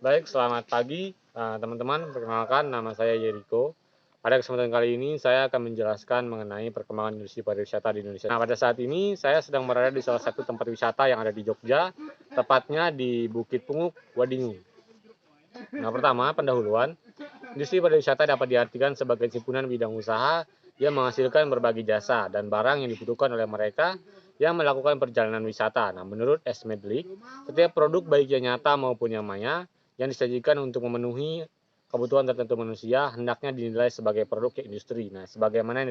Baik, selamat pagi teman-teman. Perkenalkan, nama saya Yeriko. Pada kesempatan kali ini, saya akan menjelaskan mengenai perkembangan industri pariwisata di Indonesia. Nah, pada saat ini, saya sedang berada di salah satu tempat wisata yang ada di Jogja, tepatnya di Bukit Punguk, Wadingu. Nah, pertama, pendahuluan. Industri pariwisata dapat diartikan sebagai himpunan bidang usaha yang menghasilkan berbagai jasa dan barang yang dibutuhkan oleh mereka yang melakukan perjalanan wisata. Nah, menurut S. Medley, setiap produk baik yang nyata maupun yang maya yang disajikan untuk memenuhi kebutuhan tertentu manusia hendaknya dinilai sebagai produk industri. Nah, sebagaimana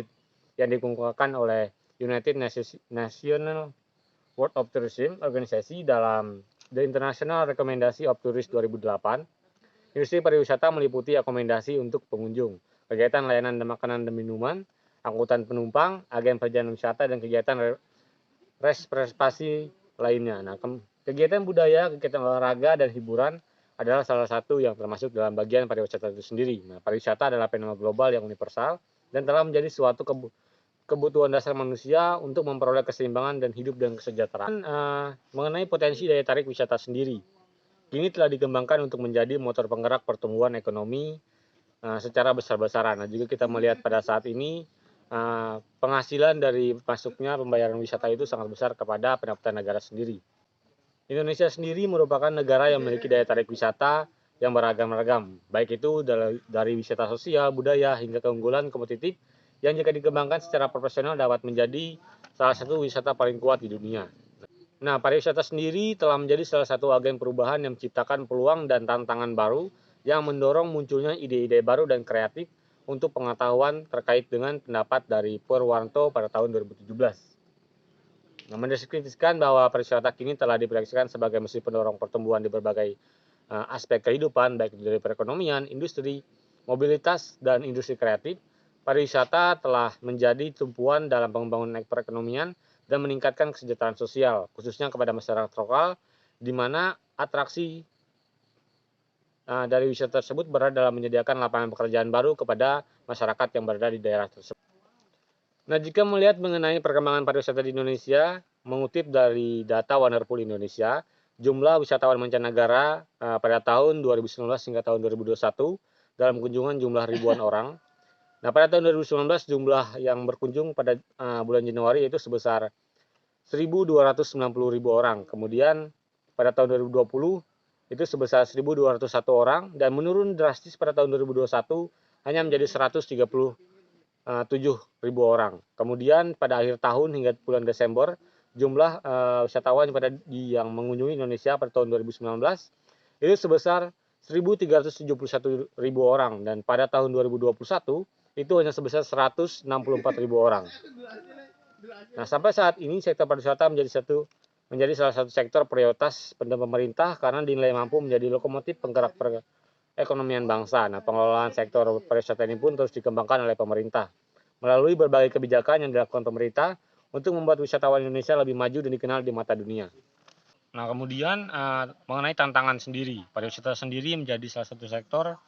yang dikemukakan oleh United National World of Tourism organisasi dalam The International Recommendation of Tourists 2008. Industri pariwisata meliputi akomodasi untuk pengunjung, kegiatan layanan dan makanan dan minuman, angkutan penumpang, agen perjalanan wisata, dan kegiatan reservasi lainnya. Nah, kegiatan budaya, kegiatan olahraga, dan hiburan adalah salah satu yang termasuk dalam bagian pariwisata itu sendiri. Nah, pariwisata adalah fenomena global yang universal dan telah menjadi suatu kebutuhan dasar manusia untuk memperoleh keseimbangan dan hidup dan kesejahteraan. Mengenai potensi daya tarik wisata sendiri, kini telah dikembangkan untuk menjadi motor penggerak pertumbuhan ekonomi secara besar-besaran. Nah, juga kita melihat pada saat ini penghasilan dari masuknya pembayaran wisata itu sangat besar kepada pendapatan negara sendiri. Indonesia sendiri merupakan negara yang memiliki daya tarik wisata yang beragam-ragam, baik itu dari wisata sosial, budaya, hingga keunggulan kompetitif yang jika dikembangkan secara profesional dapat menjadi salah satu wisata paling kuat di dunia. Nah, pariwisata sendiri telah menjadi salah satu agen perubahan yang menciptakan peluang dan tantangan baru yang mendorong munculnya ide-ide baru dan kreatif untuk pengetahuan terkait dengan pendapat dari Purwanto pada tahun 2017. Nah, mendeskripsikan bahwa pariwisata kini telah diproyeksikan sebagai mesin pendorong pertumbuhan di berbagai aspek kehidupan, baik dari perekonomian, industri, mobilitas, dan industri kreatif. Pariwisata telah menjadi tumpuan dalam pembangunan perekonomian dan meningkatkan kesejahteraan sosial, khususnya kepada masyarakat lokal, di mana atraksi dari wisata tersebut berada dalam menyediakan lapangan pekerjaan baru kepada masyarakat yang berada di daerah tersebut. Nah, jika melihat mengenai perkembangan pariwisata di Indonesia, mengutip dari data Wonderful Indonesia, jumlah wisatawan mancanegara pada tahun 2019 hingga tahun 2021 dalam kunjungan jumlah ribuan orang. Nah, pada tahun 2019 jumlah yang berkunjung pada bulan Januari itu sebesar 1.290.000 orang. Kemudian pada tahun 2020 itu sebesar 1.201 orang dan menurun drastis pada tahun 2021 hanya menjadi 137.000 orang. Kemudian pada akhir tahun hingga bulan Desember jumlah wisatawan yang mengunjungi Indonesia pada tahun 2019 itu sebesar 1.371.000 orang dan pada tahun 2021 itu hanya sebesar 164.000 orang. Nah, sampai saat ini sektor pariwisata menjadi salah satu sektor prioritas pemerintah karena dinilai mampu menjadi lokomotif penggerak perekonomian bangsa. Nah, pengelolaan sektor pariwisata ini pun terus dikembangkan oleh pemerintah melalui berbagai kebijakan yang dilakukan pemerintah untuk membuat wisatawan Indonesia lebih maju dan dikenal di mata dunia. Nah, kemudian mengenai tantangan sendiri, pariwisata sendiri menjadi salah satu sektor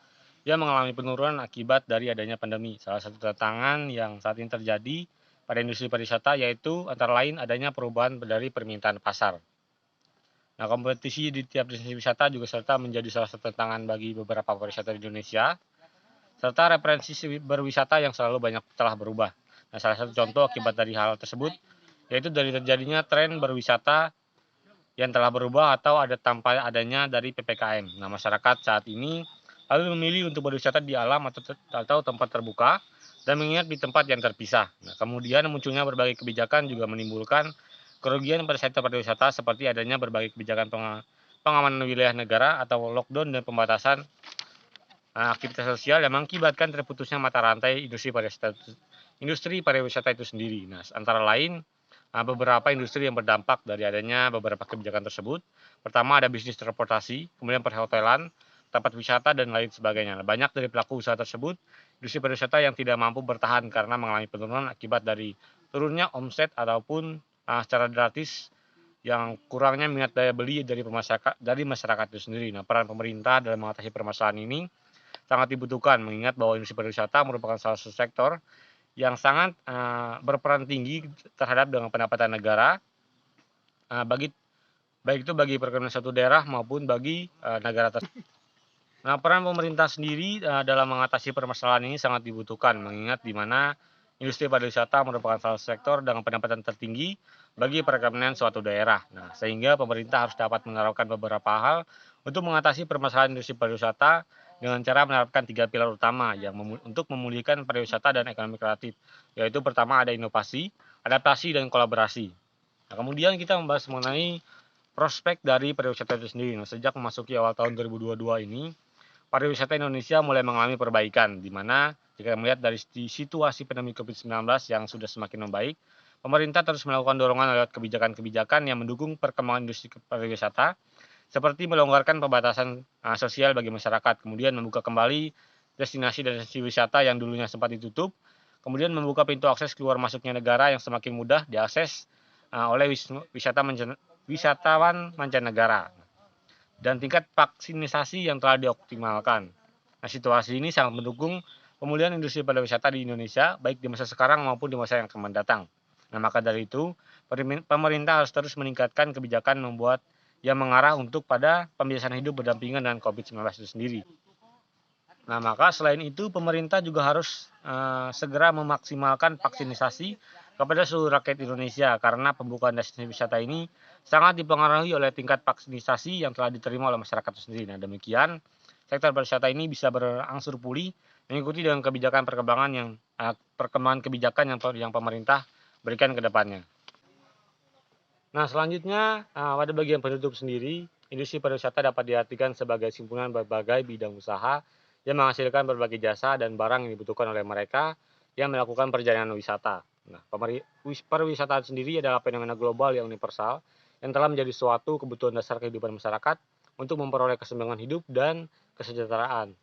yang mengalami penurunan akibat dari adanya pandemi. Salah satu tantangan yang saat ini terjadi pada industri pariwisata yaitu antara lain adanya perubahan dari permintaan pasar. Nah, kompetisi di tiap destinasi wisata juga serta menjadi salah satu tantangan bagi beberapa pariwisata di Indonesia, serta referensi berwisata yang selalu banyak telah berubah. Nah, salah satu contoh akibat dari hal tersebut yaitu dari terjadinya tren berwisata yang telah berubah atau ada tanpa adanya dari PPKM. Nah, masyarakat saat ini lalu memilih untuk berwisata di alam atau tempat terbuka dan menginap di tempat yang terpisah. Nah, kemudian munculnya berbagai kebijakan juga menimbulkan kerugian pada sektor pariwisata seperti adanya berbagai kebijakan pengamanan wilayah negara atau lockdown dan pembatasan aktivitas sosial yang mengakibatkan terputusnya mata rantai industri pariwisata itu sendiri. Nah, antara lain beberapa industri yang berdampak dari adanya beberapa kebijakan tersebut. Pertama ada bisnis transportasi, kemudian perhotelan, tempat wisata, dan lain sebagainya. Banyak dari pelaku usaha tersebut, industri pariwisata yang tidak mampu bertahan karena mengalami penurunan akibat dari turunnya omset ataupun secara gratis yang kurangnya minat daya beli dari masyarakat itu sendiri. Nah, peran pemerintah dalam mengatasi permasalahan ini sangat dibutuhkan mengingat bahwa industri pariwisata merupakan salah satu sektor yang sangat berperan tinggi terhadap dengan pendapatan negara baik itu bagi perekonomian suatu daerah maupun bagi negara tersebut. Nah, peran pemerintah sendiri dalam mengatasi permasalahan ini sangat dibutuhkan, mengingat di mana industri pariwisata merupakan salah satu sektor dengan pendapatan tertinggi bagi perekonomian suatu daerah. Nah, sehingga pemerintah harus dapat menerapkan beberapa hal untuk mengatasi permasalahan industri pariwisata dengan cara menerapkan 3 pilar utama yang untuk memulihkan pariwisata dan ekonomi kreatif, yaitu pertama ada inovasi, adaptasi, dan kolaborasi. Nah, kemudian kita membahas mengenai prospek dari pariwisata itu sendiri. Nah, sejak memasuki awal tahun 2022 ini, pariwisata Indonesia mulai mengalami perbaikan, di mana jika melihat dari situasi pandemi COVID-19 yang sudah semakin membaik, pemerintah terus melakukan dorongan lewat kebijakan-kebijakan yang mendukung perkembangan industri pariwisata, seperti melonggarkan pembatasan sosial bagi masyarakat, kemudian membuka kembali destinasi-destinasi wisata yang dulunya sempat ditutup, kemudian membuka pintu akses keluar masuknya negara yang semakin mudah diakses oleh wisatawan mancanegara, dan tingkat vaksinisasi yang telah dioptimalkan. Nah, situasi ini sangat mendukung pemulihan industri pariwisata di Indonesia, baik di masa sekarang maupun di masa yang akan mendatang. Nah, maka dari itu, pemerintah harus terus meningkatkan kebijakan membuat yang mengarah untuk pada pembiayaan hidup berdampingan dengan COVID-19 itu sendiri. Nah, maka selain itu, pemerintah juga harus segera memaksimalkan vaksinisasi kepada seluruh rakyat Indonesia, karena pembukaan destinasi wisata ini sangat dipengaruhi oleh tingkat vaksinisasi yang telah diterima oleh masyarakat itu sendiri. Nah, demikian sektor pariwisata ini bisa berangsur pulih mengikuti dengan perkembangan kebijakan yang pemerintah berikan ke depannya. Nah, selanjutnya pada bagian penutup sendiri, industri pariwisata dapat diartikan sebagai simpulan berbagai bidang usaha yang menghasilkan berbagai jasa dan barang yang dibutuhkan oleh mereka yang melakukan perjalanan wisata. Nah, pariwisata sendiri adalah fenomena global yang universal yang telah menjadi suatu kebutuhan dasar kehidupan masyarakat untuk memperoleh keseimbangan hidup dan kesejahteraan.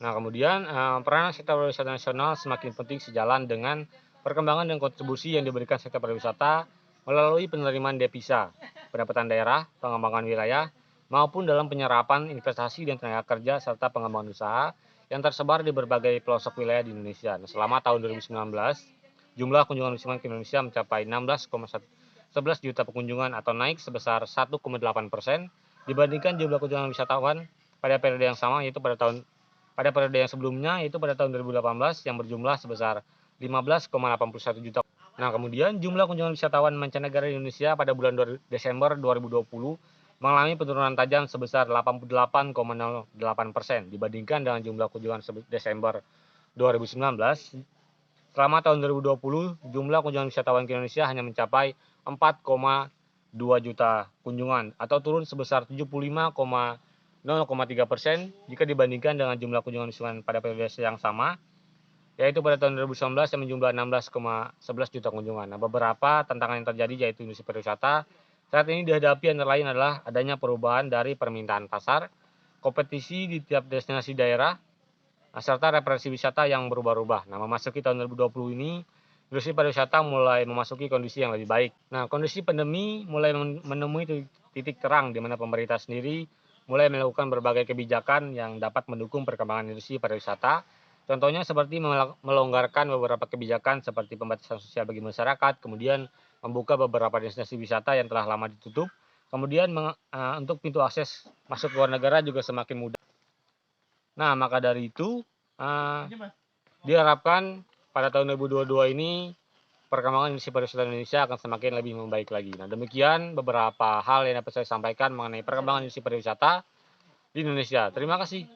Nah, kemudian peranan sektor pariwisata nasional semakin penting sejalan dengan perkembangan dan kontribusi yang diberikan sektor pariwisata melalui penerimaan devisa, pendapatan daerah, pengembangan wilayah, maupun dalam penyerapan investasi dan tenaga kerja serta pengembangan usaha yang tersebar di berbagai pelosok wilayah di Indonesia. Nah, selama tahun 2019, jumlah kunjungan wisatawan ke Indonesia mencapai 16,11 juta pengunjungan atau naik sebesar 1,8% dibandingkan jumlah kunjungan wisatawan pada periode yang sama, yaitu pada periode yang sebelumnya, yaitu pada tahun 2018 yang berjumlah sebesar 15,81 juta. Nah, kemudian jumlah kunjungan wisatawan mancanegara di Indonesia pada bulan Desember 2020 mengalami penurunan tajam sebesar 88,08% dibandingkan dengan jumlah kunjungan Desember 2019. Selama tahun 2020, jumlah kunjungan wisatawan ke Indonesia hanya mencapai 4,2 juta kunjungan atau turun sebesar 75,0,3% jika dibandingkan dengan jumlah kunjungan wisatawan pada periode yang sama, yaitu pada tahun 2019 yang menjumlah 16,11 juta kunjungan. Nah, beberapa tantangan yang terjadi yaitu industri pariwisata saat ini dihadapi antara lain adalah adanya perubahan dari permintaan pasar, kompetisi di tiap destinasi daerah, serta referensi wisata yang berubah-ubah. Nah, memasuki tahun 2020 ini, industri pariwisata mulai memasuki kondisi yang lebih baik. Nah, kondisi pandemi mulai menemui titik terang di mana pemerintah sendiri mulai melakukan berbagai kebijakan yang dapat mendukung perkembangan industri pariwisata. Contohnya seperti melonggarkan beberapa kebijakan seperti pembatasan sosial bagi masyarakat, kemudian membuka beberapa destinasi wisata yang telah lama ditutup, kemudian untuk pintu akses masuk luar negara juga semakin mudah. Nah, maka dari itu diharapkan pada tahun 2022 ini perkembangan industri pariwisata Indonesia akan semakin lebih membaik lagi. Nah, demikian beberapa hal yang dapat saya sampaikan mengenai perkembangan industri pariwisata di Indonesia. Terima kasih.